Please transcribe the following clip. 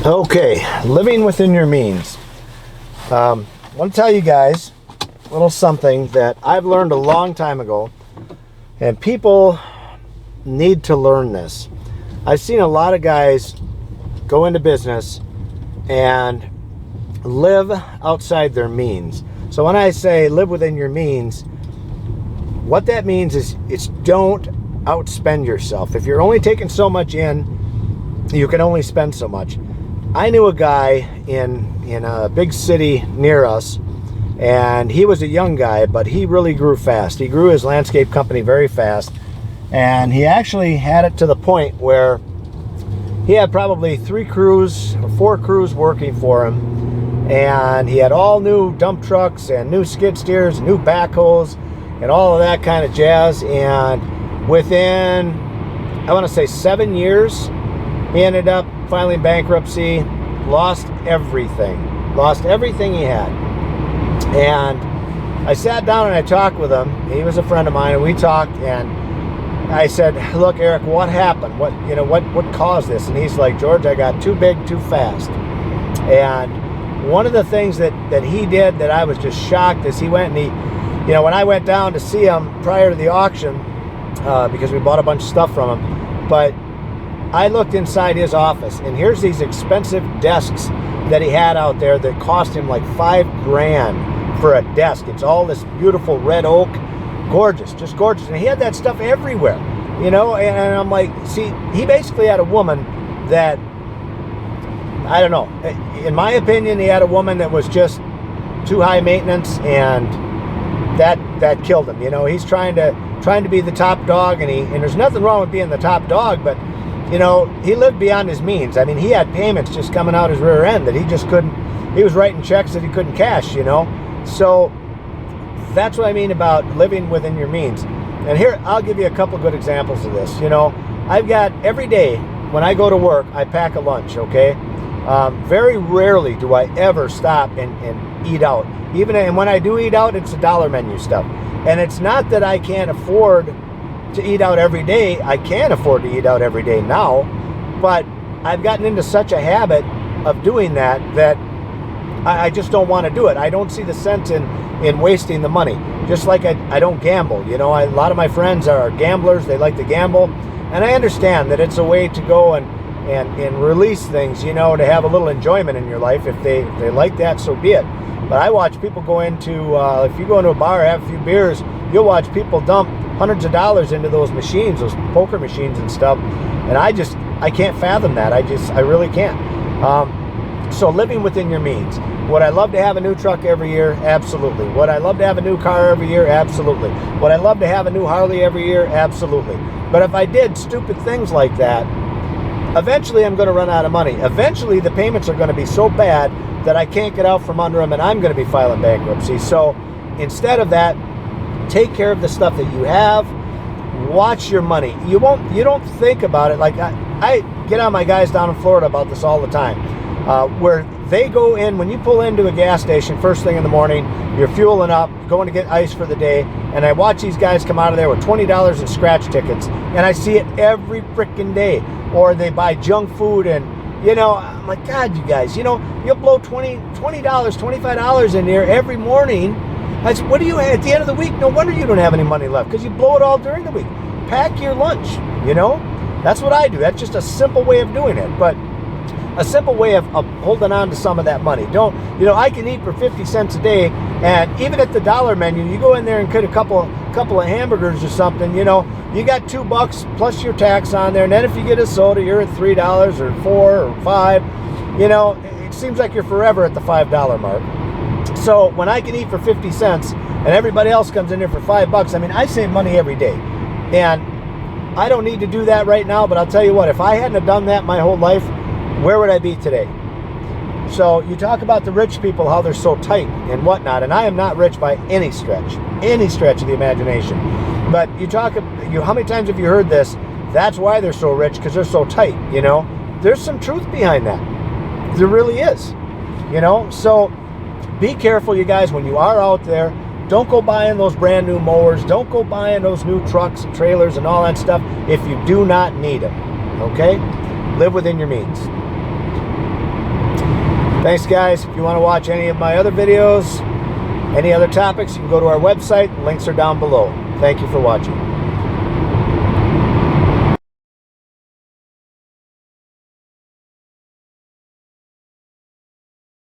Okay, living within your means. I want to tell you guys a little something that I've learned a long time ago, and people need to learn this. I've seen a lot of guys go into business and live outside their means. So when I say live within your means, what that means is it's don't outspend yourself. If you're only taking so much in, you can only spend so much. I knew a guy in a big city near us, and he was a young guy, but he really grew fast. He grew his landscape company very fast, and he actually had it to the point where he had probably 3 crews or 4 crews working for him, and he had all new dump trucks and new skid steers, new backhoes, and all of that kind of jazz. And within, I want to say 7 years, he ended up filing bankruptcy, lost everything he had. And I sat down and I talked with him. He was a friend of mine, and we talked, and I said, look, Eric, what happened? What caused this? And he's like, George, I got too big too fast. And one of the things that he did that I was just shocked is he went and he, when I went down to see him prior to the auction, because we bought a bunch of stuff from him, but I looked inside his office, and here's these expensive desks that he had out there that cost him like $5,000 for a desk. It's all this beautiful red oak, gorgeous, just gorgeous. And he had that stuff everywhere, and I'm like, see, he basically had a woman that, I don't know, in my opinion, he had a woman that was just too high maintenance, and that killed him. He's trying to be the top dog, and there's nothing wrong with being the top dog, but he lived beyond his means. I mean, he had payments just coming out his rear end that he just couldn't, he was writing checks that he couldn't cash, So that's what I mean about living within your means. And here, I'll give you a couple good examples of this. I've got, every day when I go to work, I pack a lunch, okay? Very rarely do I ever stop and eat out. And when I do eat out, it's the dollar menu stuff. And it's not that I can't afford to eat out every day. I can afford to eat out every day now, but I've gotten into such a habit of doing that I just don't want to do it. I don't see the sense in wasting the money. Just like I don't gamble. A lot of my friends are gamblers. They like to gamble, and I understand that it's a way to go and release things, to have a little enjoyment in your life. If they like that, so be it. But I watch people go into, if you go into a bar, have a few beers, you'll watch people dump hundreds of dollars into those machines, those poker machines and stuff. And I can't fathom that. I really can't. So living within your means. Would I love to have a new truck every year? Absolutely. Would I love to have a new car every year? Absolutely. Would I love to have a new Harley every year? Absolutely. But if I did stupid things like that, eventually I'm going to run out of money. Eventually the payments are going to be so bad that I can't get out from under them, and I'm going to be filing bankruptcy. So instead of that, take care of the stuff that you have. Watch your money. You don't think about it. Like I get on my guys down in Florida about this all the time, where they go in, when you pull into a gas station first thing in the morning, you're fueling up, going to get ice for the day, and I watch these guys come out of there with $20 in scratch tickets, and I see it every freaking day. Or they buy junk food, and I'm like, God, you guys, you'll blow $20, $25 in there every morning. I said, what do you have at the end of the week? No wonder you don't have any money left, because you blow it all during the week. Pack your lunch, That's what I do. That's just a simple way of doing it, but a simple way of holding on to some of that money. I can eat for 50 cents a day, and even at the dollar menu, you go in there and get a couple of hamburgers or something, you got $2 plus your tax on there, and then if you get a soda, you're at $3 or $4 or $5. It seems like you're forever at the $5 mark. So when I can eat for 50 cents and everybody else comes in there for $5, I mean, I save money every day. And I don't need to do that right now, but I'll tell you what, if I hadn't have done that my whole life, where would I be today? So you talk about the rich people, how they're so tight and whatnot, and I am not rich by any stretch of the imagination. But how many times have you heard this? That's why they're so rich, because they're so tight, There's some truth behind that. There really is, So be careful, you guys, when you are out there. Don't go buying those brand new mowers. Don't go buying those new trucks and trailers and all that stuff if you do not need them, okay? Live within your means. Thanks, guys. If you want to watch any of my other videos, any other topics, you can go to our website. Links are down below. Thank you for watching.